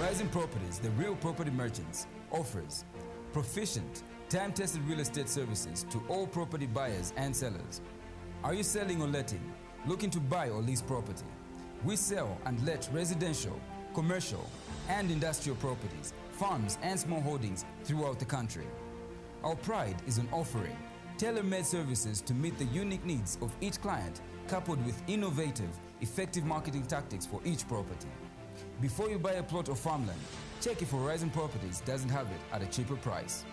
Horizon Properties, the real property merchants, offers proficient, time-tested real estate services to all property buyers and sellers. Are you selling or letting? Looking to buy or lease property? We sell and let residential, commercial, and industrial properties, farms, and small holdings throughout the country. Our pride is on offering tailor-made services to meet the unique needs of each client, coupled with innovative, effective marketing tactics for each property. Before you buy a plot or farmland, check if Horizon Properties doesn't have it at a cheaper price.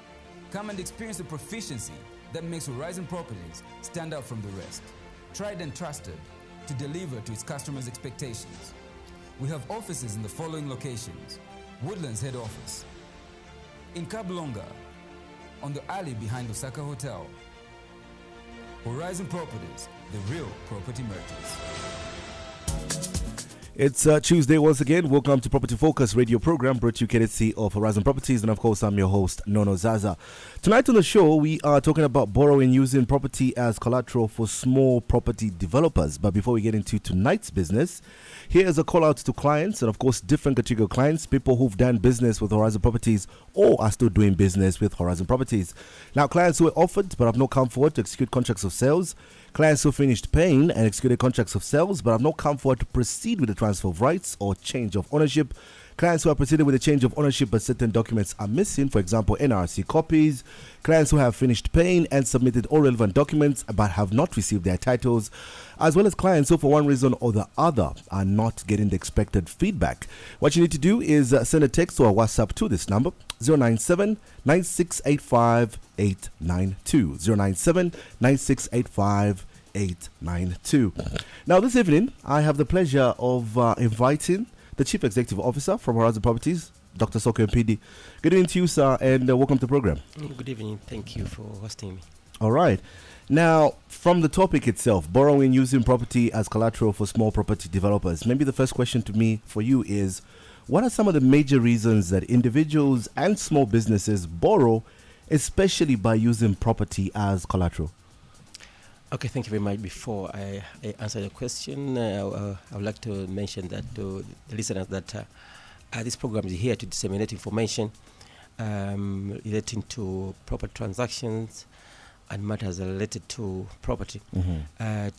Come and experience the proficiency that makes Horizon Properties stand out from the rest. Tried and trusted to deliver to its customers' expectations. We have offices in the following locations: Woodlands Head Office, in Kablonga, on the alley behind Osaka Hotel. Horizon Properties, the real property merchants. It's Tuesday once again. Welcome to Property Focus radio program brought to you courtesy of Horizon Properties, and of course I'm your host Nono Zaza. Tonight on the show we are talking about borrowing using property as collateral for small property developers. But before we get into tonight's business, here is a call out to clients, and of course different category of clients, people who've done business with Horizon Properties or are still doing business with Horizon Properties. Now, clients who were offered but have not come forward to execute contracts of sales, clients who finished paying and executed contracts of sales but have not come forward to proceed with the transfer of rights or change of ownership, clients who have proceeded with a change of ownership but certain documents are missing, for example NRC copies, clients who have finished paying and submitted all relevant documents but have not received their titles, as well as clients who for one reason or the other are not getting the expected feedback. What you need to do is send a text or a WhatsApp to this number 097 9685 892 097 9685 892. Now this evening I have the pleasure of inviting the Chief Executive Officer from Horizon Properties, Dr. Soko MPD. Good evening to you, sir, and welcome to the program. Good evening. Thank you for hosting me. All right. Now, from the topic itself, borrowing using property as collateral for small property developers, maybe the first question to me for you is, what are some of the major reasons that individuals and small businesses borrow, especially by using property as collateral? Okay, thank you very much. Before I answer your question, I would like to mention that to the listeners that this program is here to disseminate information relating to property transactions and matters related to property,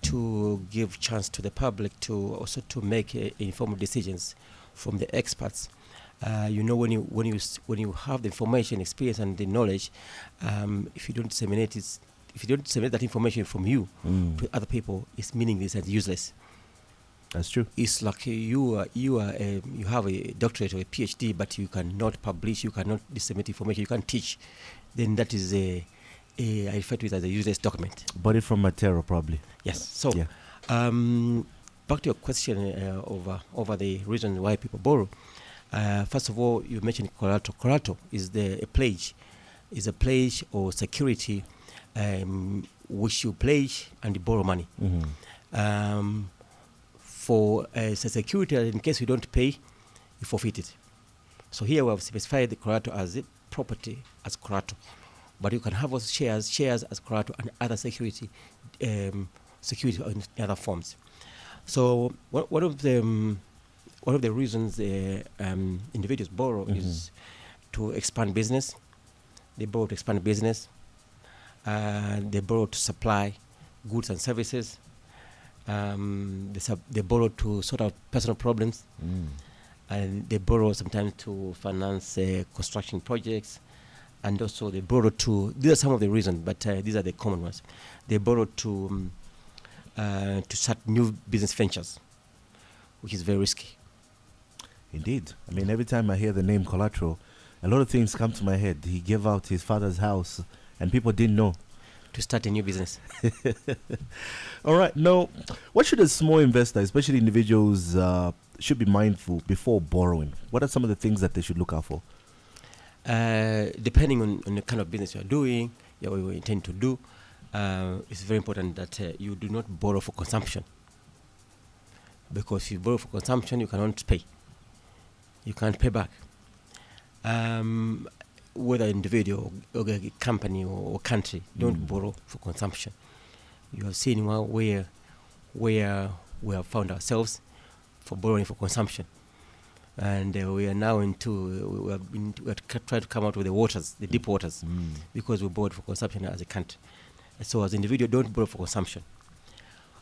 to give chance to the public to also to make informed decisions from the experts. When you have the information, experience, and the knowledge, if you don't disseminate it. If you don't disseminate that information from you to other people, it's meaningless and useless. That's true. It's like you have a doctorate or a PhD, but you cannot publish, you cannot disseminate information, you can't teach. Then that is I refer to it as a useless document. Bought it from material, probably. Yes. So, yeah. Back to your question over the reasons why people borrow. First of all, you mentioned collateral. Collateral is a pledge or security. Which you pledge and you borrow money for a security. In case you don't pay, you forfeit it. So here we have specified the collateral as a property as collateral, but you can have also shares as collateral and other security in other forms. So one of the reasons individuals borrow is to expand business. They borrow to expand business. They borrow to supply goods and services. They borrow to sort out personal problems. And they borrow sometimes to finance construction projects. And also they borrow to, these are some of the reasons, but these are the common ones. They borrow to start new business ventures, which is very risky. Indeed. I mean, every time I hear the name collateral, a lot of things come to my head. He gave out his father's house and people didn't know. To start a new business. All right. Now, what should a small investor, especially individuals, should be mindful before borrowing? What are some of the things that they should look out for? Depending on the kind of business you are doing, what you intend to do, it's very important that you do not borrow for consumption. Because if you borrow for consumption, you cannot pay. You can't pay back. Whether individual or a company or country, don't borrow for consumption. You have seen where we have found ourselves for borrowing for consumption. And we are now into, we are trying to come out with the waters, the deep waters, because we borrowed for consumption as a country. So as an individual, don't borrow for consumption.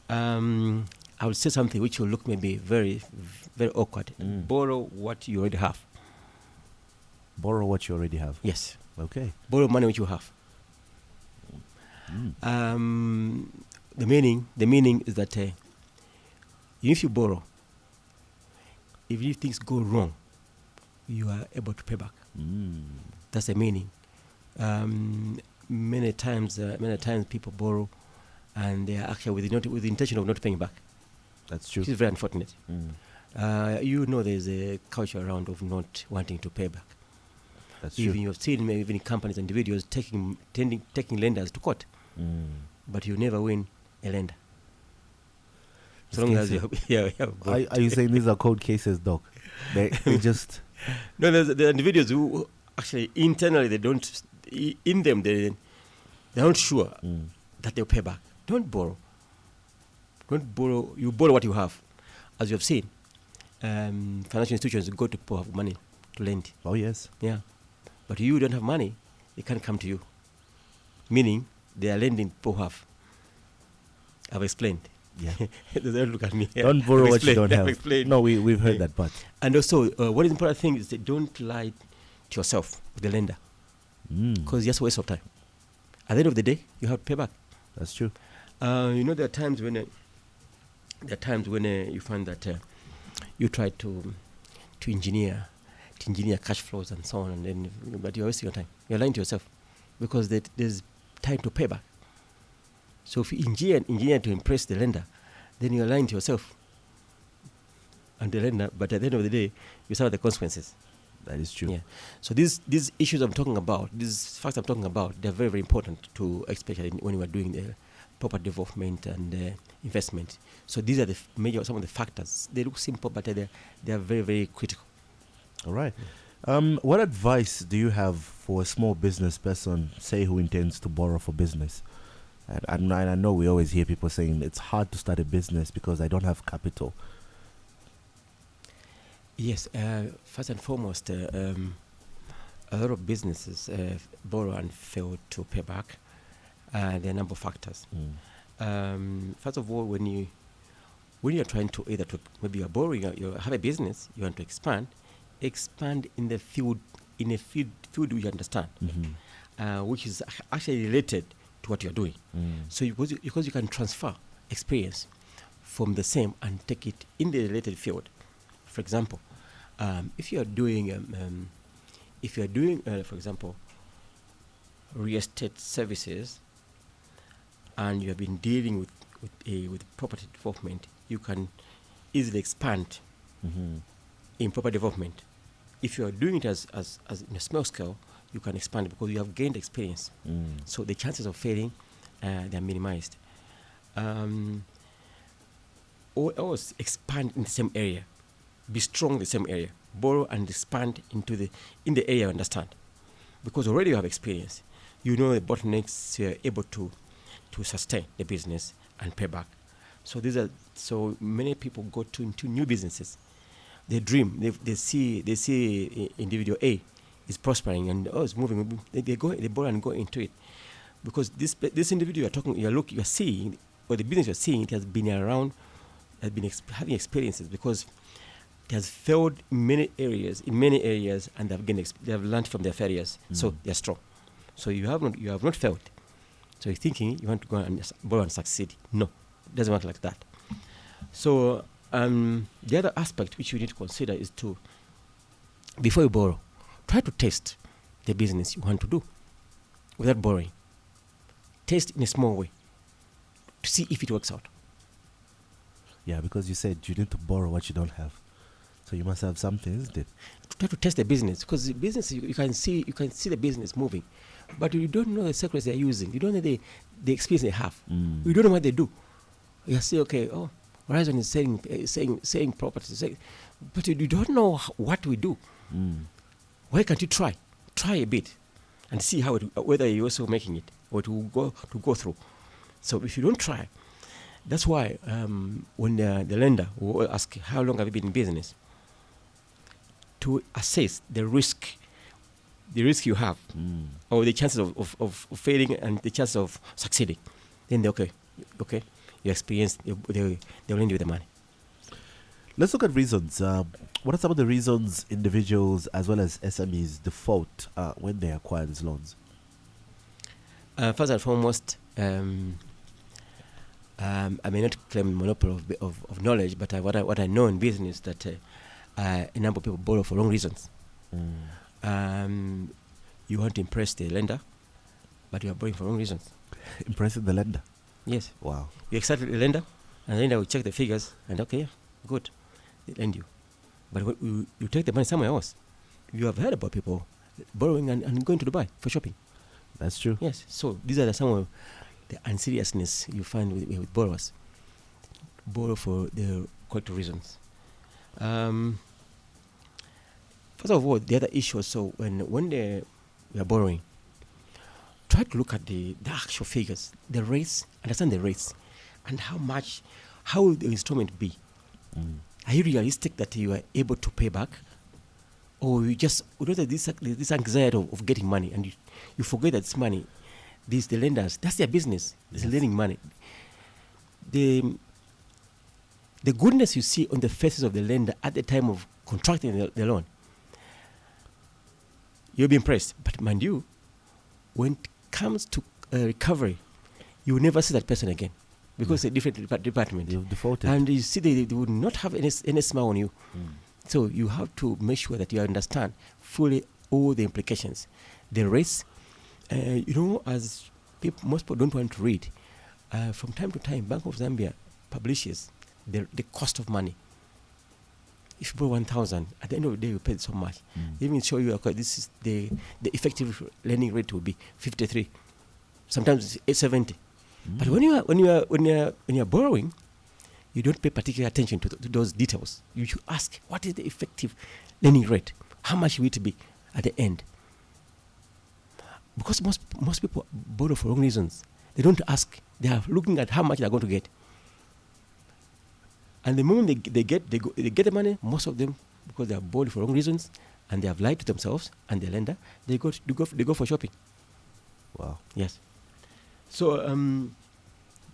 I will say something which will look maybe very, very awkward. Borrow what you already have. Borrow what you already have. Yes. Okay. Borrow money which you have. The meaning is that if you borrow, if things go wrong, you are able to pay back. That's the meaning. Many times people borrow, and they are actually with the intention of not paying back. That's true. Which is very unfortunate. There's a culture around of not wanting to pay back. That's Even true. you've seen even companies and individuals taking lenders to court, but you never win a lender. So long as you have Are you saying these are cold cases, Doc? They just... No, there are individuals who actually internally they're not sure that they'll pay back. Don't borrow. You borrow what you have. As you have seen, financial institutions go to people who have money to lend. Oh, yes. Yeah. But you don't have money, they can't come to you. Meaning, they are lending people who have. I've explained. Yeah. Don't look at me. Don't borrow what you don't have. Explained. No, we've heard that part. And also, what is important thing is that don't lie to yourself, the lender. Because it's just a waste of time. At the end of the day, you have to pay back. That's true. There are times when you find that you try to engineer cash flows and so on, but you're wasting your time. You're lying to yourself because there's time to pay back. So if you engineer to impress the lender, then you're lying to yourself and the lender. But at the end of the day, you suffer the consequences. That is true. Yeah. So these issues I'm talking about, these facts I'm talking about, they're very, very important to, especially when we are doing the property development and investment. So these are some of the factors. They look simple, but they are very, very critical. All right. What advice do you have for a small business person, say, who intends to borrow for business? And I know we always hear people saying it's hard to start a business because I don't have capital. Yes. First and foremost, a lot of businesses borrow and fail to pay back. There are a number of factors. First of all, when you're trying to maybe you're borrowing, you have a business, you want to expand in the field, in a field you understand, which is actually related to what you're doing. So because you can transfer experience from the same and take it in the related field. For example, if you are doing, for example, real estate services, and you have been dealing with property development, you can easily expand in property development. If you are doing it as in a small scale, you can expand because you have gained experience. So the chances of failing, they are minimized. Always expand in the same area. Be strong in the same area. Borrow and expand in the area you understand. Because already you have experience. You know the bottlenecks, you are able to sustain the business and pay back. So many people go into new businesses. They dream. They see individual A is prospering and it's moving. They borrow and go into it because this individual you're seeing, or the business you're seeing, it has been around, has been having experiences because it has failed in many areas, and they have learned from their failures. So they're strong. So you have not failed. So you're thinking you want to go and borrow and succeed. No, it doesn't work like that. So the other aspect which you need to consider is before you borrow, try to test the business you want to do without borrowing. Test in a small way to see if it works out. Yeah, because you said you need to borrow what you don't have. So you must have something, isn't it? Try to test the business, because the business you can see the business moving, but you don't know the secrets they're using. You don't know the experience they have. You don't know what they do. You say, okay, Horizon is saying properties, but you don't know what we do. Why can't you try a bit and see whether you're also making it or it will go through? So if you don't try, that's why when the lender will ask, how long have you been in business? to assess the risk you have, or the chances of failing and the chances of succeeding. Then you experience, they'll lend you the money. Let's look at reasons. What are some of the reasons individuals as well as SMEs default when they acquire these loans? First and foremost, I may not claim monopoly of knowledge, but what I know in business that a number of people borrow for wrong reasons. You want to impress the lender, but you are borrowing for wrong reasons. Impressing the lender? Yes. Wow. You accept the lender, and the lender will check the figures, and okay, good, they lend you. But when you take the money somewhere else, you have heard about people borrowing and going to Dubai for shopping. That's true. Yes. So these are some of the unseriousness you find with borrowers. Borrow for the correct reasons. First of all, the other issue also, when we are borrowing, try to look at the actual figures, the rates, understand the rates, and how will the installment be. Are you realistic that you are able to pay back? Or you just, this anxiety of getting money, and you forget that this money, the lenders, that's their business, it's lending money. The goodness you see on the faces of the lender at the time of contracting the loan, you'll be impressed. But mind you, when it comes to recovery, you will never see that person again, because it's a different department. You've defaulted. And you see they would not have any smile on you. So you have to make sure that you understand fully all the implications, the rates. As most people don't want to read, from time to time, Bank of Zambia publishes the cost of money. If you borrow 1,000, at the end of the day, you pay so much. They even show you, okay, this is the effective lending rate will be 53. Sometimes it's 70. But when you are borrowing, you don't pay particular attention to those details. You should ask, what is the effective lending rate? How much will it be at the end? Because most people borrow for wrong reasons. They don't ask. They are looking at how much they are going to get. And the moment they get the money, most of them, because they are borrowing for wrong reasons, and they have lied to themselves and the lender, they go for shopping. Wow. Yes. So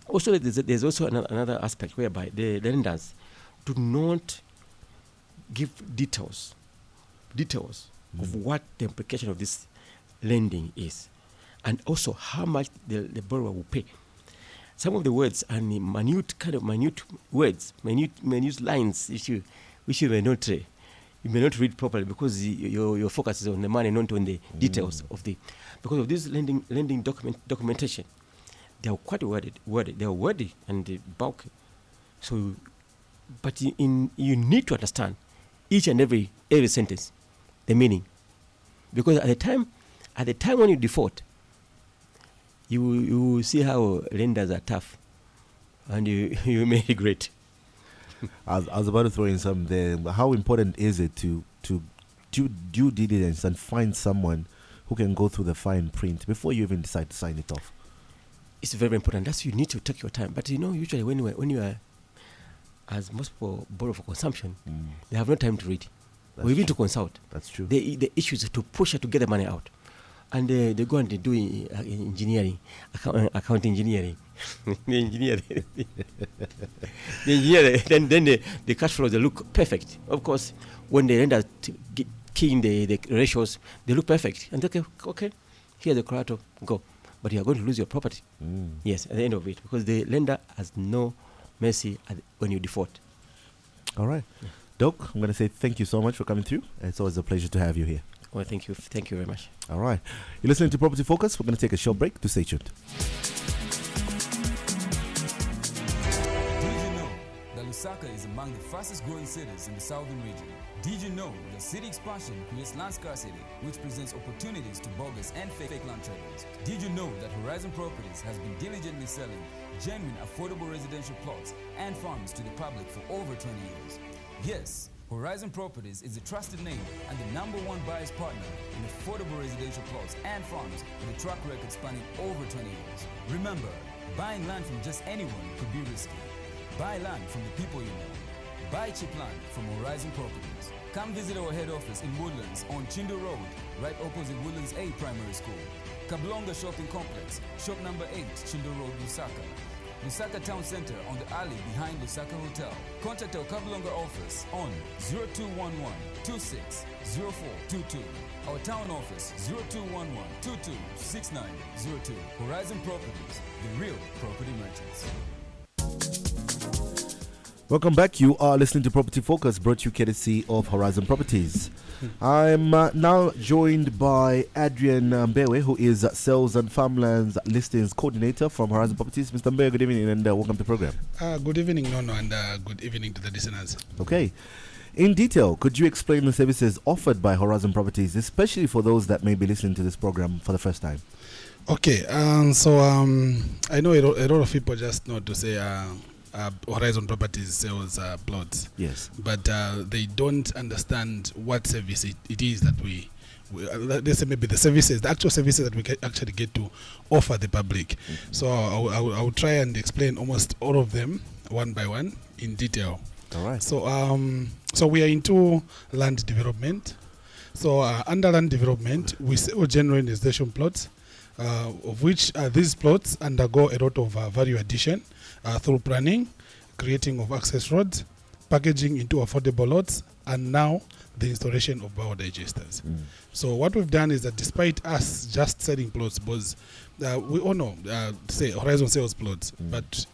also there's also another aspect whereby the lenders do not give details of what the implication of this lending is, and also how much the borrower will pay. Some of the words are minute words, minute lines which you may not read properly, because your focus is on the money, not on the details of because of this lending documentation. They are quite worded. They are wordy and bulky. So, but you need to understand each and every sentence, the meaning, because at the time when you default, you will see how lenders are tough, and you may regret. I was about to throw in some there. How important is it to do due diligence and find someone who can go through the fine print before you even decide to sign it off? It's very important. That's you need to take your time. But usually when you are, as most people borrow for consumption, they have no time to read, or even to consult. That's true. The issue is to push her to get the money out, and they go and do engineering, account engineering. the engineer, then the cash flows, they look perfect. Of course, when they end up keying the ratios, they look perfect. And okay, here's the collateral, go. But you are going to lose your property. Yes, at the end of it, because the lender has no mercy when you default. All right. Yeah. Doc, I'm going to say thank you so much for coming through. It's always a pleasure to have you here. Well, thank you. Thank you very much. All right. You're listening to Property Focus. We're going to take a short break. To stay tuned. Lusaka is among the fastest growing cities in the southern region. Did you know that city expansion creates land scarcity, which presents opportunities to bogus and fake land traders? Did you know that Horizon Properties has been diligently selling genuine affordable residential plots and farms to the public for over 20 years? Yes, Horizon Properties is a trusted name and the #1 buyer's partner in affordable residential plots and farms with a track record spanning over 20 years. Remember, buying land from just anyone could be risky. Buy land from the people you know. Buy cheap land from Horizon Properties. Come visit our head office in Woodlands on Chindo Road, right opposite Woodlands A Primary School. Kablonga Shopping Complex, shop number 8, Chindo Road, Lusaka. Lusaka Town Center on the alley behind Lusaka Hotel. Contact our Kablonga office on 0211 260422. Our town office 0211 226902. Horizon Properties, the real property merchants. Welcome back. You are listening to Property Focus, brought to you courtesy of Horizon Properties. I'm now joined by Adrian Mbewe, who is Sales and Farmlands Listings Coordinator from Horizon Properties. Mr. Mbewe, good evening and welcome to the program. Good evening, Nono, and good evening to the listeners. Okay. In detail, could you explain the services offered by Horizon Properties, especially for those that may be listening to this program for the first time? Okay, so I know a lot of people just know to say Horizon Properties sells plots. Yes. But they don't understand what service it is that we let's say maybe the actual services that we actually get to offer the public. Mm-hmm. So I will try and explain almost all of them one by one in detail. All right. So we are into land development. So under land development, we sell general residential plots, of which these plots undergo a lot of value addition through planning, creating of access roads, packaging into affordable lots, and now the installation of biodigesters. So what we've done is that despite us just selling plots, because we all know, say Horizon sells plots, but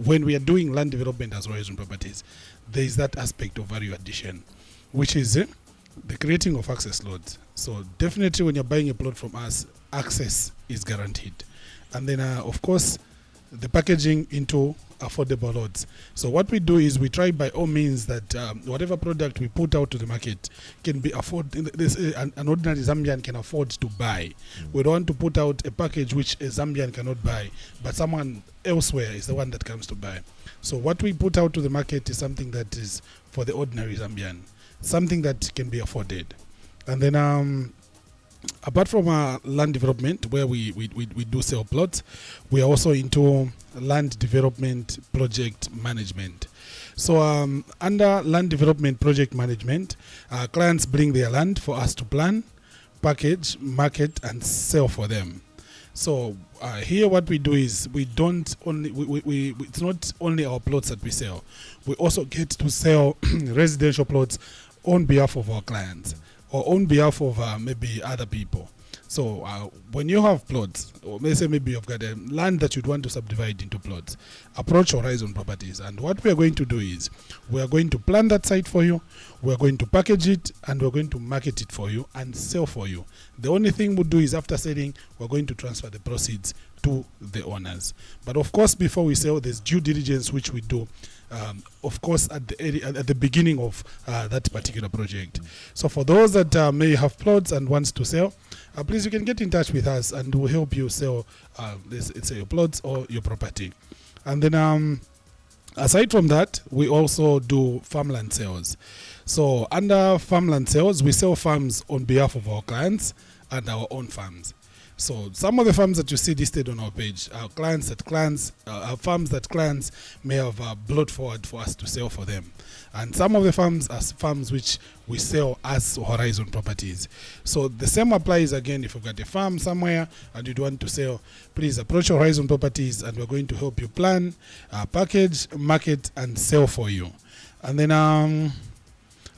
when we are doing land development as Horizon Properties, there is that aspect of value addition, which is the creating of access loads. So definitely when you're buying a plot from us, access is guaranteed. And then, of course, the packaging into affordable lots. So what we do is we try by all means that whatever product we put out to the market can be afforded. An ordinary Zambian can afford to buy. We don't want to put out a package which a Zambian cannot buy, but someone elsewhere is the one that comes to buy. So what we put out to the market is something that is for the ordinary Zambian, something that can be afforded. And then apart from land development, where we do sell plots, we are also into land development project management. So under land development project management, clients bring their land for us to plan, package, market, and sell for them. So here what we do is we don't only, it's not only our plots that we sell. We also get to sell residential plots on behalf of our clients, or on behalf of maybe other people. So when you have plots, or let's say maybe you've got a land that you'd want to subdivide into plots, approach Horizon Properties. And what we are going to do is we are going to plan that site for you, we are going to package it, and we're going to market it for you and sell for you. The only thing we'll do is after selling, we're going to transfer the proceeds to the owners. But of course, before we sell, there's due diligence which we do. Of course, at the beginning of that particular project. So for those that may have plots and wants to sell, please you can get in touch with us and we'll help you sell let's say your plots or your property. And then aside from that, we also do farmland sales. So under farmland sales, we sell farms on behalf of our clients and our own farms. So some of the farms that you see listed on our page are farms that clients may have brought forward for us to sell for them. And some of the farms are farms which we sell as Horizon Properties. So the same applies again if you've got a farm somewhere and you want to sell, please approach Horizon Properties and we're going to help you plan, package, market, and sell for you. And then,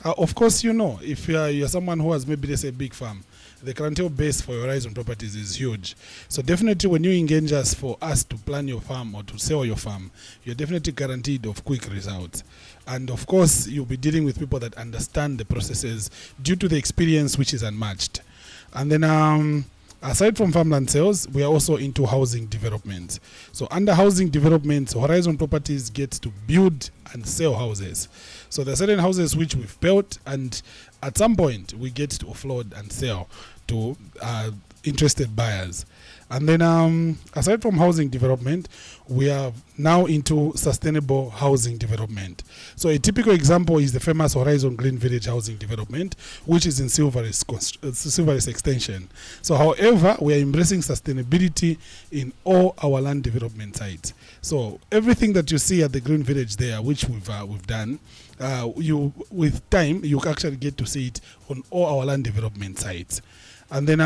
of course, you know, if you're someone who has maybe, let's say, a big farm, the clientele base for Horizon Properties is huge. So definitely when you engage us for us to plan your farm or to sell your farm, you're definitely guaranteed of quick results. And of course, you'll be dealing with people that understand the processes due to the experience which is unmatched. And then aside from farmland sales, we are also into housing development. So under housing development, Horizon Properties gets to build and sell houses. So there are certain houses which we've built, and at some point we get to offload and sell to interested buyers. And then aside from housing development, we are now into sustainable housing development. So a typical example is the famous Horizon Green Village housing development, which is in Silveris Extension. So however, we are embracing sustainability in all our land development sites. So everything that you see at the Green Village there, which we've done, you with time you actually get to see it on all our land development sites. And then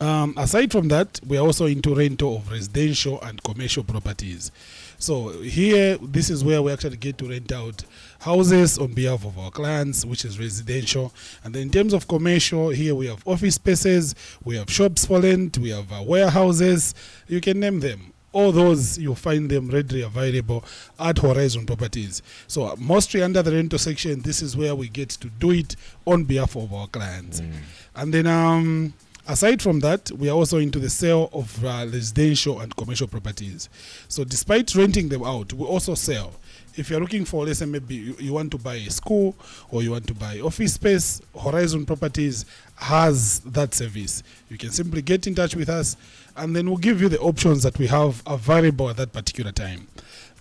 aside from that, we are also into rental of residential and commercial properties. So here, this is where we actually get to rent out houses on behalf of our clients, which is residential. And then in terms of commercial, here we have office spaces, we have shops for rent, we have warehouses, you can name them. All those, you find them readily available at Horizon Properties. So mostly under the rental section, this is where we get to do it on behalf of our clients. And then aside from that, we are also into the sale of residential and commercial properties. So despite renting them out, we also sell. If you're looking for, let's say maybe you want to buy a school or you want to buy office space, Horizon Properties has that service. You can simply get in touch with us and then we'll give you the options that we have available at that particular time.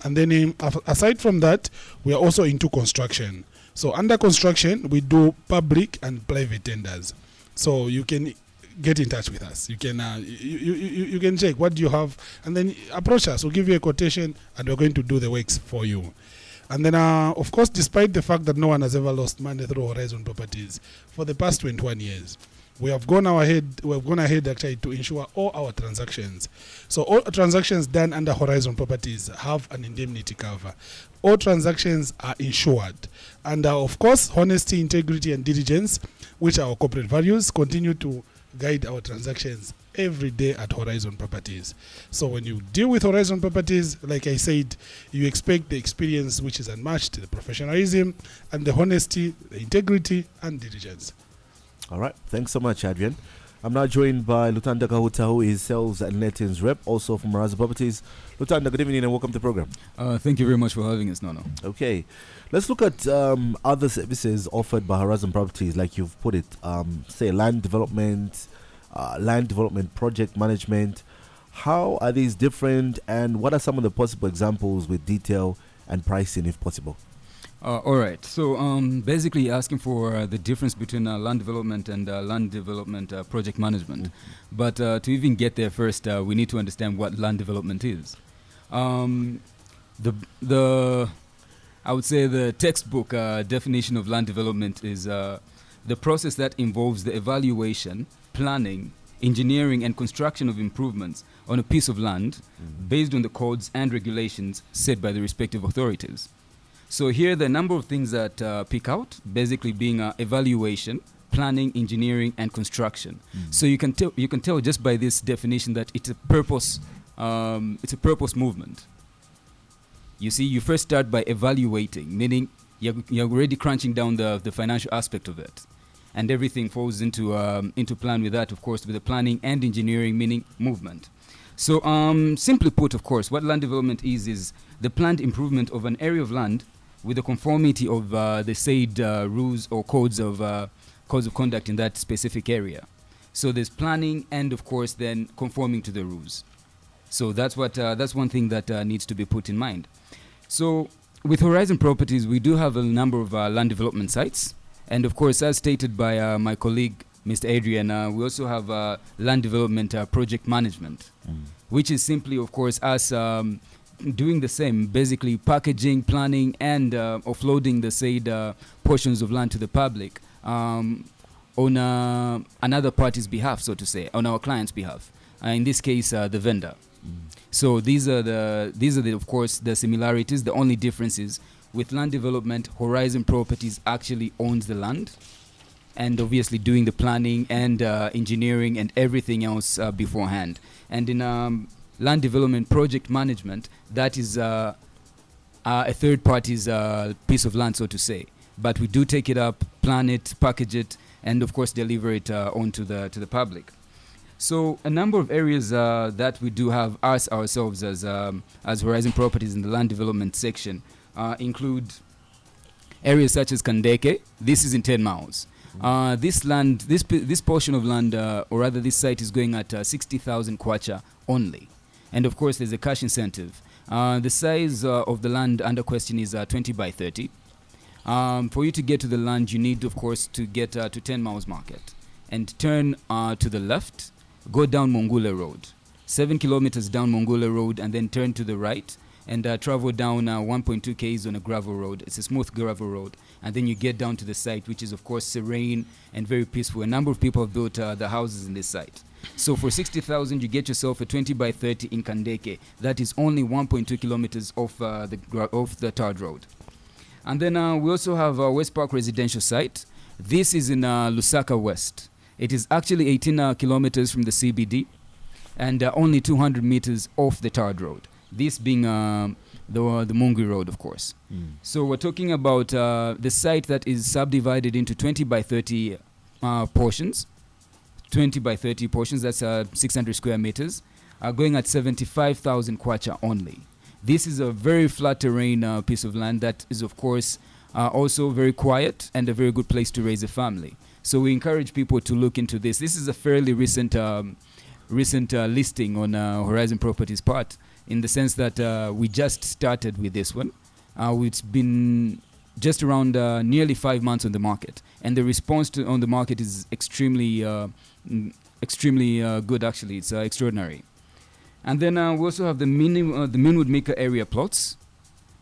And then aside from that, we are also into construction. So under construction, we do public and private tenders. So you can get in touch with us. You can you can check what do you have and then approach us. We'll give you a quotation and we're going to do the works for you. And then of course, despite the fact that no one has ever lost money through Horizon Properties, for the past 21 years, we have gone ahead actually to ensure all our transactions. So all transactions done under Horizon Properties have an indemnity cover. All transactions are insured. And of course, honesty, integrity and diligence, which are our corporate values, continue to guide our transactions every day at Horizon Properties. So when you deal with Horizon Properties, like I said, you expect the experience which is unmatched, the professionalism and the honesty, the integrity and diligence. All right. Thanks so much, Adrian. I'm now joined by Lutanda Kahuta, who is Sales and Lettings Rep, also from Horizon Properties. Lutanda, good evening and welcome to the program. Thank you very much for having us, Nono. Okay. Let's look at other services offered by Horizon Properties, like you've put it, say land development project management. How are these different and what are some of the possible examples with detail and pricing if possible? All right. So basically asking for the difference between land development and land development project management. But to even get there first, we need to understand what land development is. I would say the textbook definition of land development is the process that involves the evaluation, planning, engineering and construction of improvements on a piece of land based on the codes and regulations set by the respective authorities. So here the number of things that pick out, basically being evaluation, planning, engineering, and construction. So you can tell just by this definition that it's a purpose movement. You see, you first start by evaluating, meaning you're already crunching down the financial aspect of it, and everything falls into plan with that, of course, with the planning and engineering, meaning movement. So simply put, of course, what land development is the planned improvement of an area of land with the conformity of the said rules or codes of conduct in that specific area. So there's planning and, of course, then conforming to the rules. So that's one thing that needs to be put in mind. So with Horizon Properties, we do have a number of land development sites. And, of course, as stated by my colleague, Mr. Adrian, we also have land development project management, which is simply, of course, us doing the same, basically packaging, planning, and offloading the said portions of land to the public on another party's behalf, so to say, on our client's behalf. In this case, the vendor. So these are the of course the similarities. The only differences with land development, Horizon Properties actually owns the land, and obviously doing the planning and engineering and everything else beforehand. And in land development project management, that is a third party's piece of land, so to say. But we do take it up, plan it, package it, and of course deliver it onto the public. So a number of areas that we do have us ourselves as Horizon Properties in the land development section include areas such as Kandeke. This is in 10 miles. This portion of land, or rather this site, is going at 60,000 kwacha only. And of course, there's a cash incentive. The size of the land under question is 20 by 30. For you to get to the land, you need, of course, to get to 10 miles market and turn to the left, go down Mongule Road, 7 kilometers down Mongule Road, and then turn to the right. and travel down 1.2 k's on a gravel road. It's a smooth gravel road. And then you get down to the site, which is, of course, serene and very peaceful. A number of people have built the houses in this site. So for 60,000, you get yourself a 20 by 30 in Kandeke. That is only 1.2 kilometers off the tarred road. And then we also have our West Park residential site. This is in Lusaka West. It is actually 18 kilometers from the CBD and only 200 meters off the tarred road. This being the Mungwi Road, of course. So we're talking about the site that is subdivided into 20 by 30 portions. 20 by 30 portions, that's 600 square meters, going at 75,000 kwacha only. This is a very flat terrain piece of land that is, of course, also very quiet and a very good place to raise a family. So we encourage people to look into this. This is a fairly recent listing on Horizon Properties part, in the sense that we just started with this one. It's been just around nearly 5 months on the market, and the response on the market is extremely good. Actually, it's extraordinary. And then we also have the Minwood Mika area plots.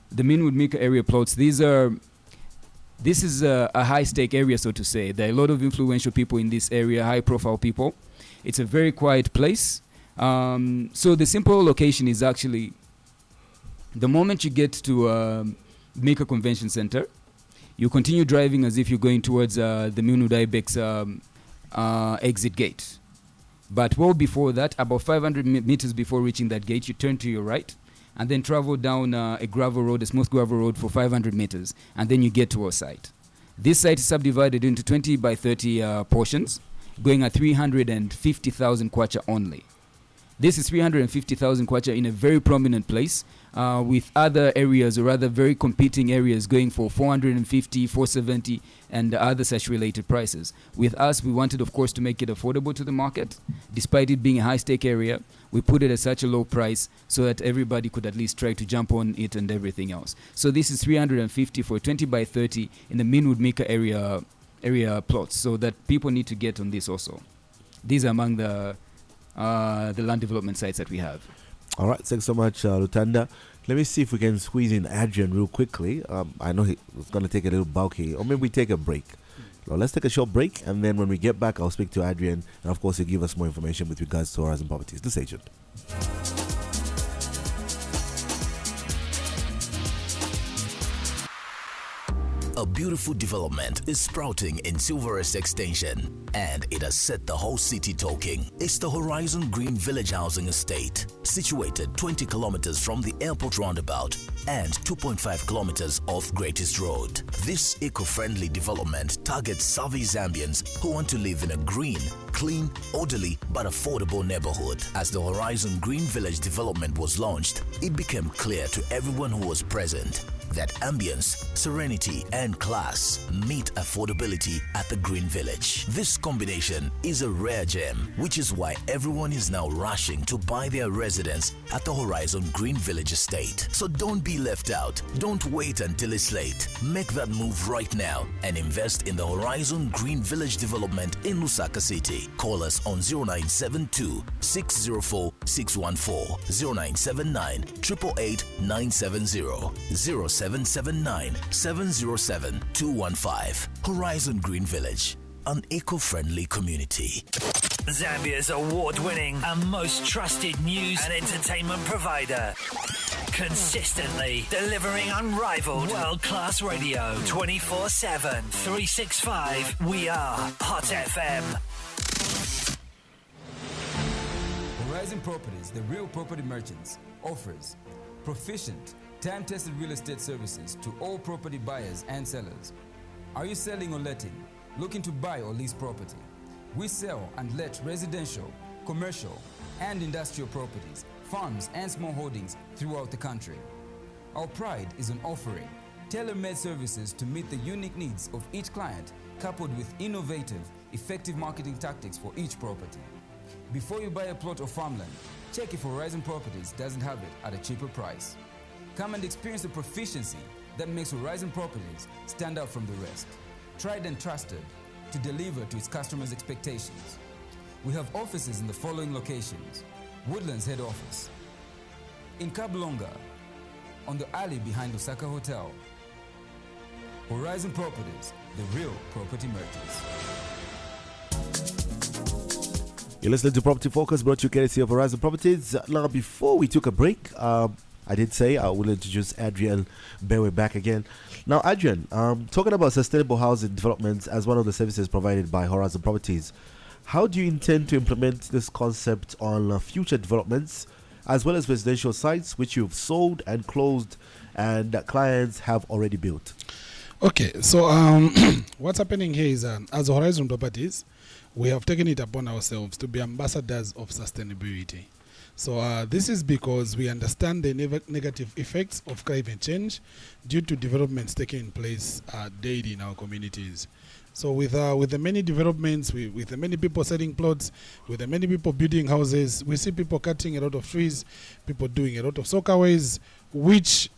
The Minwood Mika area plots. This is a high stake area, so to say. There are a lot of influential people in this area, high profile people. It's a very quiet place. So the simple location is actually, the moment you get to Mika Convention Center, you continue driving as if you're going towards the Minwood Ibex exit gate. But well before that, about 500 meters before reaching that gate, you turn to your right and then travel down a gravel road, a smooth gravel road for 500 meters, and then you get to our site. This site is subdivided into 20 by 30 portions, going at 350,000 kwacha only. This is 350,000 kwacha in a very prominent place, with other areas, or rather very competing areas, going for 450, 470, and other such related prices. With us, we wanted, of course, to make it affordable to the market. Despite it being a high-stake area, we put it at such a low price so that everybody could at least try to jump on it and everything else. So this is 350 for 20 by 30 in the Minwood Mika area plots, so that people need to get on this also. These are among the land development sites that we have. All right, thanks so much, Lutanda. Let me see if we can squeeze in Adrian real quickly. I know it's going to take a little bulky, or maybe we take a break. So let's take a short break, and then when we get back, I'll speak to Adrian, and of course, he'll give us more information with regards to Horizon Properties. This agent. A beautiful development is sprouting in Silverest Extension, and it has set the whole city talking. It's the Horizon Green Village Housing Estate, situated 20 kilometers from the airport roundabout and 2.5 kilometers off Greatest Road. This eco-friendly development targets savvy Zambians who want to live in a green, clean, orderly, but affordable neighborhood. As the Horizon Green Village development was launched, it became clear to everyone who was present that ambience, serenity, and class meet affordability at the Green Village. This combination is a rare gem, which is why everyone is now rushing to buy their residence at the Horizon Green Village Estate. So don't be left out. Don't wait until it's late. Make that move right now and invest in the Horizon Green Village development in Lusaka City. Call us on 0972 604 614, 0979 888 970, 0779 707 215. Horizon Green Village, an eco-friendly community. Zambia's award-winning and most trusted news and entertainment provider. Consistently delivering unrivaled world-class radio 24/7, 365. We are Hot FM. Horizon Properties, the real property merchants, offers proficient, time-tested real estate services to all property buyers and sellers. Are you selling or letting? Looking to buy or lease property? We sell and let residential, commercial, and industrial properties, farms, and small holdings throughout the country. Our pride is on offering tailor-made services to meet the unique needs of each client, coupled with innovative, effective marketing tactics for each property. Before you buy a plot or farmland, check if Horizon Properties doesn't have it at a cheaper price. Come and experience the proficiency that makes Horizon Properties stand out from the rest. Tried and trusted to deliver to its customers' expectations. We have offices in the following locations: Woodlands Head Office, in Kablonga, on the alley behind Osaka Hotel. Horizon Properties, the real property merchants. You're listening to Property Focus, brought to you courtesy of Horizon Properties. Now, before we took a break, I did say I will introduce Adrian Bewe back again. Now, Adrian, talking about sustainable housing developments as one of the services provided by Horizon Properties, how do you intend to implement this concept on future developments as well as residential sites which you've sold and closed and that clients have already built? Okay, so what's happening here is as Horizon Properties, we have taken it upon ourselves to be ambassadors of sustainability. So this is because we understand the negative effects of climate change due to developments taking place daily in our communities. So with the many developments, with the many people selling plots, with the many people building houses, we see people cutting a lot of trees, people doing a lot of soccerways, which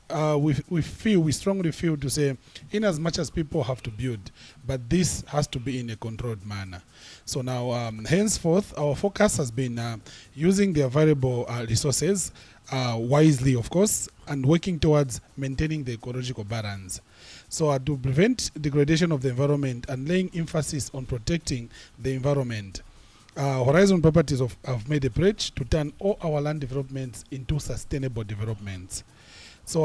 we strongly feel to say, in as much as people have to build, but this has to be in a controlled manner. So now, henceforth, our focus has been using the available resources wisely, of course, and working towards maintaining the ecological balance. So to prevent degradation of the environment and laying emphasis on protecting the environment, Horizon Properties have made a pledge to turn all our land developments into sustainable developments. So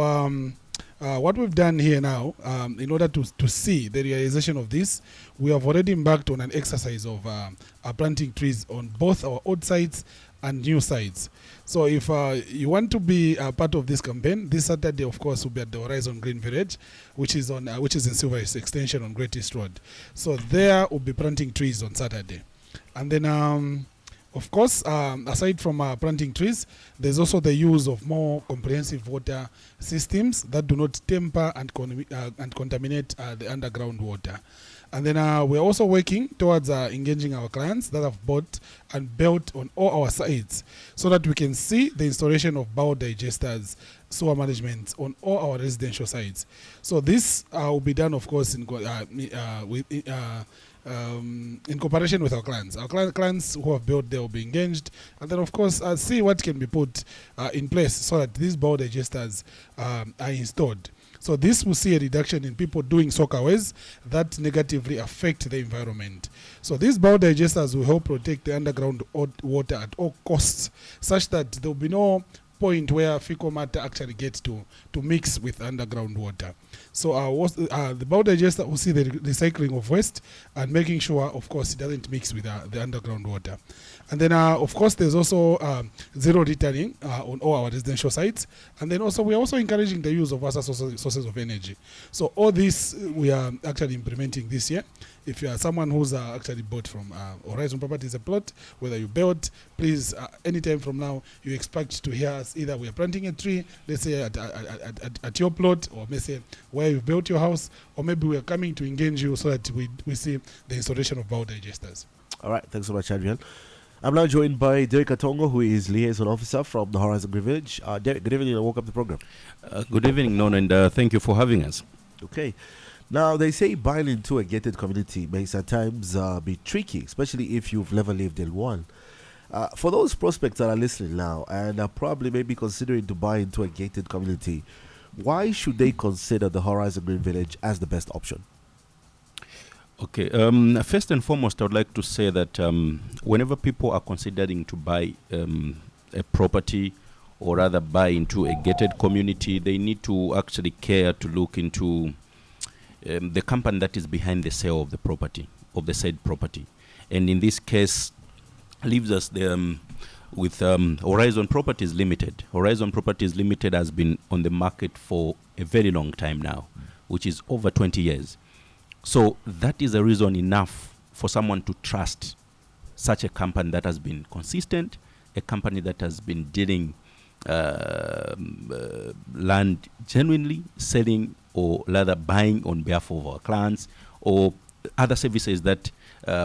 what we've done here now, in order to see the realization of this, we have already embarked on an exercise of planting trees on both our old sites and new sites. So if you want to be a part of this campaign, this Saturday, of course, will be at the Horizon Green Village, which is in Silver Extension on Great East Road. So there we'll be planting trees on Saturday. And then, of course, aside from planting trees, there's also the use of more comprehensive water systems that do not temper and contaminate the underground water. And then we're also working towards engaging our clients that have bought and built on all our sites so that we can see the installation of biodigesters, sewer management on all our residential sites. So this will be done, of course, in cooperation with our clients. Our clients who have built, they will be engaged, and then of course see what can be put in place so that these biodigesters are installed. So this will see a reduction in people doing soccerways that negatively affect the environment. So these biodigesters will help protect the underground water at all costs, such that there will be no point where fecal matter actually gets to mix with underground water. So the biodigester will see the recycling of waste and making sure, of course, it doesn't mix with the underground water. And then, of course, there's also zero littering on all our residential sites. And then also, we are also encouraging the use of other sources of energy. So all this we are actually implementing this year. If you are someone who's actually bought from Horizon Properties a plot, whether you built, please, anytime from now, you expect to hear us. Either we are planting a tree, let's say at your plot, or maybe say where you built your house, or maybe we are coming to engage you so that we see the installation of biodigesters. All right, thanks so much, Adrian. I'm now joined by Derek Atongo, who is liaison officer from the Horizon Green Village. Derek, good evening and welcome to the program. Good evening, Nono, and thank you for having us. Okay. Now, they say buying into a gated community may at times be tricky, especially if you've never lived in one. For those prospects that are listening now and are probably maybe considering to buy into a gated community, why should they consider the Horizon Green Village as the best option? Okay, first and foremost, I would like to say that whenever people are considering to buy a property or rather buy into a gated community, they need to actually care to look into the company that is behind the sale of the property, of the said property. And in this case, leaves us with Horizon Properties Limited. Horizon Properties Limited has been on the market for a very long time now, which is over 20 years. So that is a reason enough for someone to trust such a company that has been consistent, a company that has been dealing land genuinely, selling or rather buying on behalf of our clients, or other services that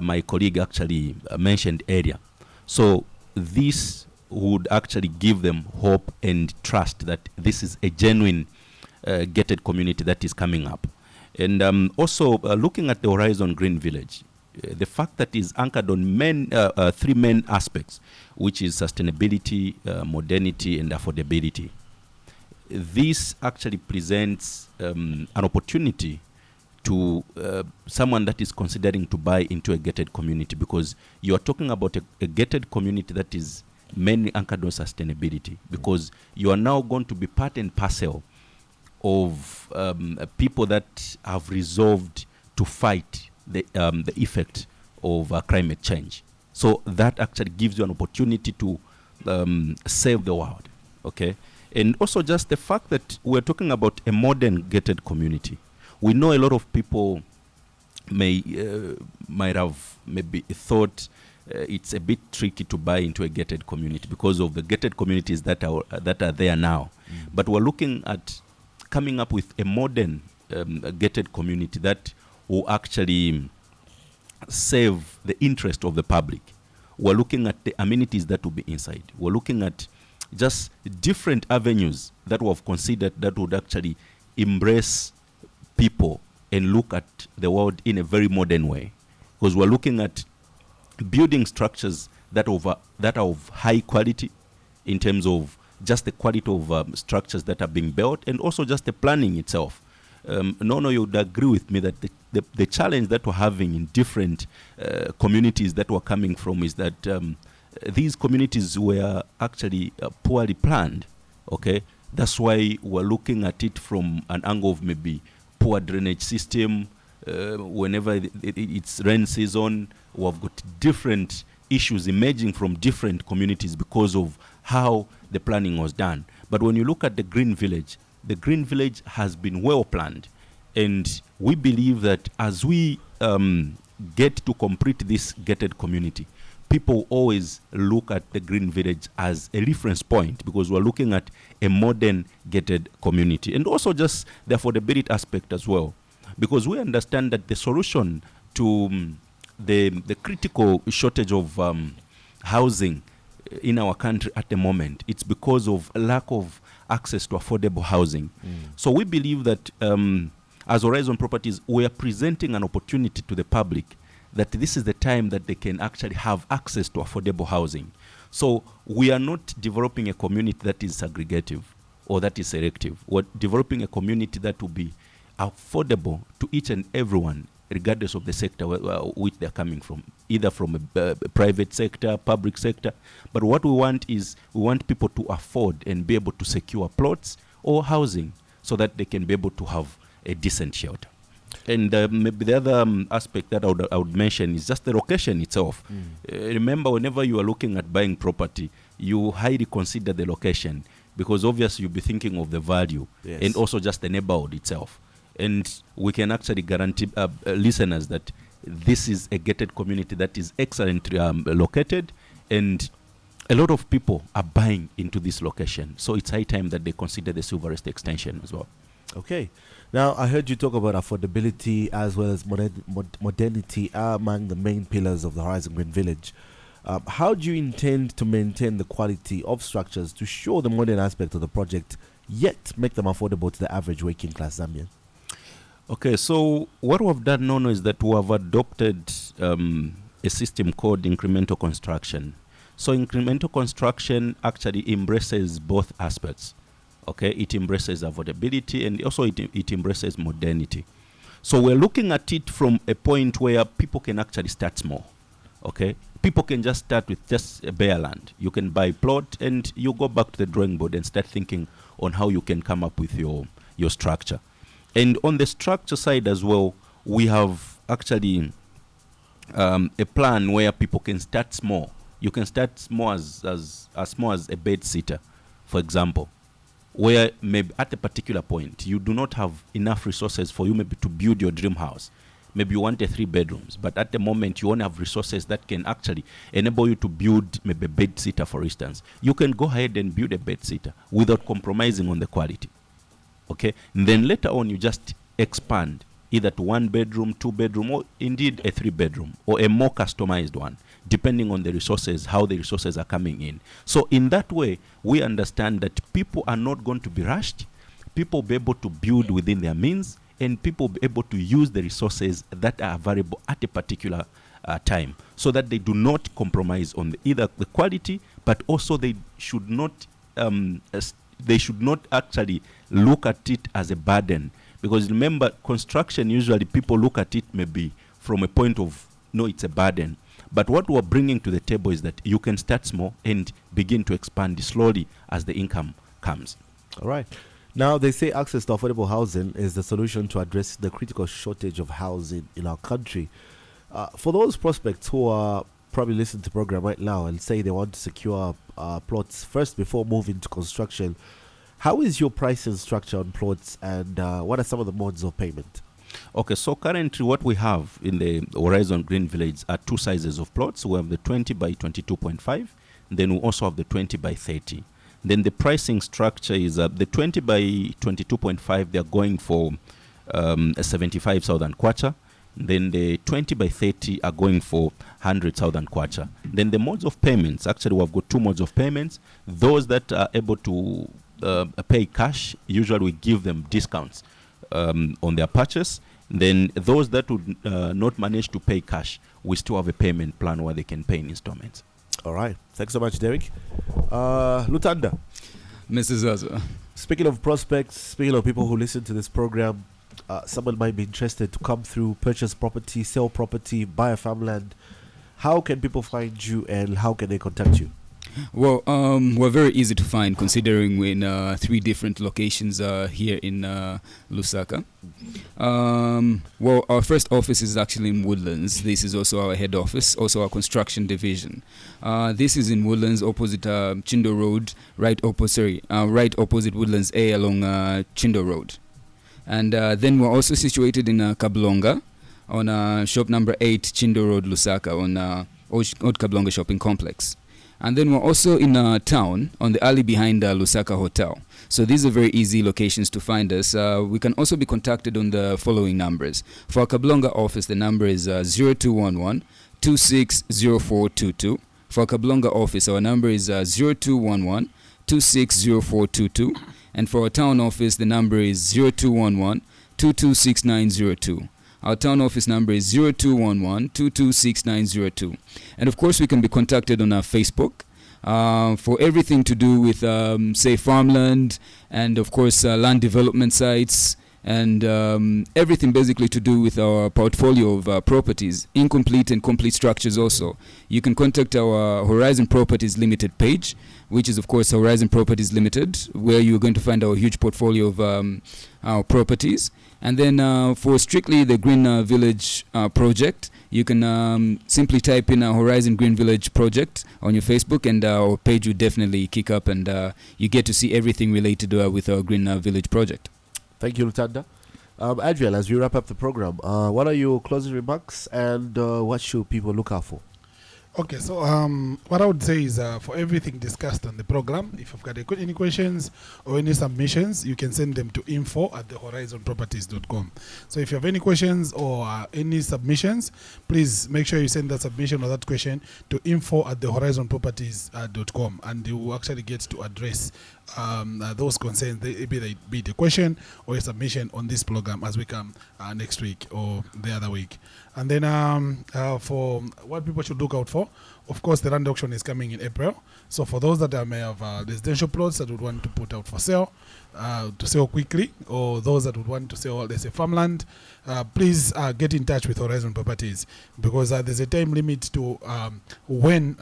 my colleague actually mentioned earlier. So this would actually give them hope and trust that this is a genuine gated community that is coming up. And also looking at the Horizon Green Village, the fact that is anchored on three main aspects, which is sustainability, modernity, and affordability. this actually presents an opportunity to someone that is considering to buy into a gated community, because you are talking about a gated community that is mainly anchored on sustainability, because you are now going to be part and parcel of people that have resolved to fight the effect of climate change. So that actually gives you an opportunity to save the world, okay? And also just the fact that we're talking about a modern gated community. We know a lot of people might have maybe thought it's a bit tricky to buy into a gated community because of the gated communities that are there now. But we're looking at coming up with a modern gated community that will actually save the interest of the public. We're looking at the amenities that will be inside. We're looking at just different avenues that we have considered that would actually embrace people and look at the world in a very modern way. Because we're looking at building structures that are of high quality in terms of just the quality of structures that are being built, and also just the planning itself. No, you would agree with me that the challenge that we're having in different communities that we're coming from is that these communities were actually poorly planned, okay? That's why we're looking at it from an angle of maybe poor drainage system. Whenever it's rain season, we've got different issues emerging from different communities because of how the planning was done. But when you look at the Green Village has been well planned. And we believe that as we get to complete this gated community, people always look at the Green Village as a reference point, because we're looking at a modern gated community. And also just the affordability aspect as well, because we understand that the solution to the critical shortage of housing in our country at the moment, it's because of a lack of access to affordable housing. So we believe that as Horizon Properties, we are presenting an opportunity to the public that this is the time that they can actually have access to affordable housing. So we are not developing a community that is segregative or that is selective. We're developing a community that will be affordable to each and everyone, regardless of the sector which they're coming from, either from a private sector, public sector. But what we want is we want people to afford and be able to secure plots or housing so that they can be able to have a decent shelter. And maybe the other aspect that I would mention is just the location itself. Remember, whenever you are looking at buying property, you highly consider the location, because obviously you'll be thinking of the value and also just the neighborhood itself. And we can actually guarantee listeners that this is a gated community that is excellently located, and a lot of people are buying into this location. So it's high time that they consider the Silver Rest extension as well. Okay. Now, I heard you talk about affordability as well as modernity among the main pillars of the Horizon Green Village. How do you intend to maintain the quality of structures to show the modern aspect of the project, yet make them affordable to the average working class Zambian? Okay, so what we've done, Nono, is that we have adopted a system called incremental construction. So incremental construction actually embraces both aspects. Okay, it embraces affordability and also it embraces modernity. So we're looking at it from a point where people can actually start small. Okay, people can just start with just a bare land. You can buy plot and you go back to the drawing board and start thinking on how you can come up with your structure. And on the structure side as well, we have actually a plan where people can start small. You can start small as small as a bed sitter, for example, where maybe at a particular point you do not have enough resources for you maybe to build your dream house. Maybe you want 3 bedrooms, but at the moment you only have resources that can actually enable you to build maybe a bed sitter, for instance. You can go ahead and build a bed sitter without compromising on the quality. Okay, and then later on you just expand either to 1 bedroom, 2 bedroom, or indeed a 3 bedroom, or a more customized one, depending on the resources, how the resources are coming in. So in that way, we understand that people are not going to be rushed. People will be able to build within their means, and people will be able to use the resources that are available at a particular time, so that they do not compromise on either the quality, but also they should not they should not actually look at it as a burden, because remember, construction, usually people look at it maybe from a point of, no, it's a burden. But what we're bringing to the table is that you can start small and begin to expand slowly as the income comes. All right. Now, they say access to affordable housing is the solution to address the critical shortage of housing in our country. For those prospects who are probably listening to the program right now and say they want to secure plots first before moving to construction, how is your pricing structure on plots, and what are some of the modes of payment? Okay, so currently what we have in the Horizon Green Village are two sizes of plots. We have the 20 by 22.5, then we also have the 20 by 30. Then the pricing structure is the 20 by 22.5, they're going for a 75,000 kwacha. Then the 20 by 30 are going for 100,000 kwacha. Then the modes of payments, actually we've got two modes of payments. Those that are able to pay cash, usually we give them discounts on their purchase. Then those that would not manage to pay cash, we still have a payment plan where they can pay in installments. All right. Thanks so much, Derek. Lutanda. Mrs. Zaza. Speaking of prospects, speaking of people who listen to this program, someone might be interested to come through, purchase property, sell property, buy a farmland. How can people find you and how can they contact you? Well, we're very easy to find, considering we're in 3 different locations here in Lusaka. Well, our first office is actually in Woodlands. This is also our head office, also our construction division. This is in Woodlands, opposite Chindo Road, right opposite Woodlands A along Chindo Road. And then we're also situated in Kablonga on shop number 8, Chindo Road, Lusaka, on Old Kablonga Shopping Complex. And then we're also in town on the alley behind Lusaka Hotel. So these are very easy locations to find us. We can also be contacted on the following numbers. For our Kablonga office, the number is 0211 260422. For our Kablonga office, our number is 0211 260422. And for our town office, the number is 0211 226902. Our town office number is 0211 226902. And of course, we can be contacted on our Facebook for everything to do with, say, farmland and, of course, land development sites and everything basically to do with our portfolio of properties, incomplete and complete structures also. You can contact our Horizon Properties Limited page, which is, of course, Horizon Properties Limited, where you're going to find our huge portfolio of our properties. And then for strictly the Green Village project, you can simply type in Horizon Green Village project on your Facebook, and our page will definitely kick up, and you get to see everything related with our Green Village project. Thank you, Lutanda. Adriel, as we wrap up the program, what are your closing remarks, and what should people look out for? Okay, so what I would say is for everything discussed on the program, if you've got any questions or any submissions, you can send them to info@thehorizonproperties.com. So if you have any questions or any submissions, please make sure you send that submission or that question to info@thehorizonproperties.com, and you will actually get to address those concerns, be it a question or a submission on this program as we come next week or the other week. And then for what people should look out for, of course, the land auction is coming in April. So for those that may have residential plots that would want to put out for sale, to sell quickly, or those that would want to sell, let's say, farmland, please get in touch with Horizon Properties, because there's a time limit to when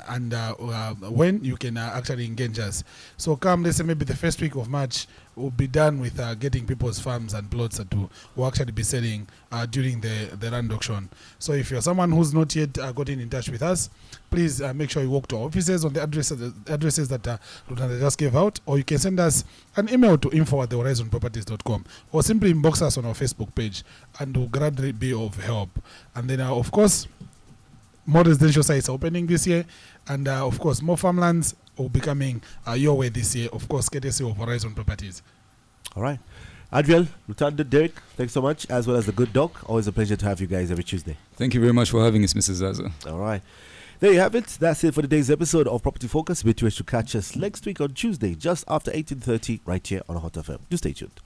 you can actually engage us. So come, let's say, maybe the first week of March, we'll be done with getting people's farms and plots that will actually be selling during the land auction. So if you're someone who's not yet gotten in touch with us, please make sure you walk to our offices on the addresses that Lutanda just gave out, or you can send us an email to info@thehorizonproperties.com, or simply inbox us on our Facebook page, and we'll gladly be of help. And then, of course, more residential sites are opening this year, and of course, more farmlands will be coming your way this year, of course, courtesy of Horizon Properties. All right. Adriel, Lutanda, Derek, thanks so much, as well as the good doc. Always a pleasure to have you guys every Tuesday. Thank you very much for having us, Mrs. Zaza. All right. There you have it. That's it for today's episode of Property Focus. Be sure to catch us next week on Tuesday, just after 18:30, right here on Hot FM. Do stay tuned.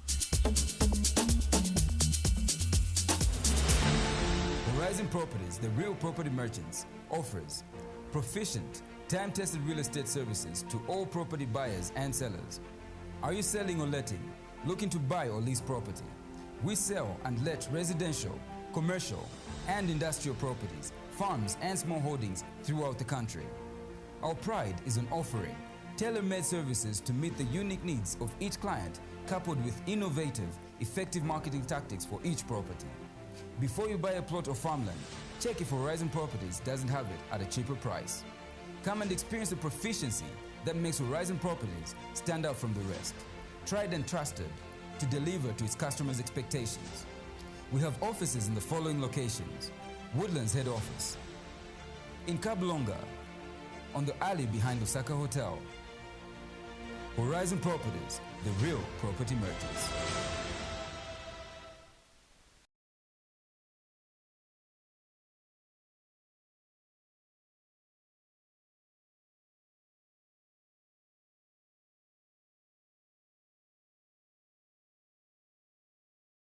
Horizon Properties, the real property merchants, offers proficient, time-tested real estate services to all property buyers and sellers. Are you selling or letting? Looking to buy or lease property? We sell and let residential, commercial, and industrial properties, farms, and small holdings throughout the country. Our pride is on offering tailor-made services to meet the unique needs of each client, coupled with innovative, effective marketing tactics for each property. Before you buy a plot or farmland, check if Horizon Properties doesn't have it at a cheaper price. Come and experience the proficiency that makes Horizon Properties stand out from the rest. Tried and trusted to deliver to its customers' expectations. We have offices in the following locations: Woodlands Head Office, in Kablonga, on the alley behind Osaka Hotel. Horizon Properties, the real property merchants.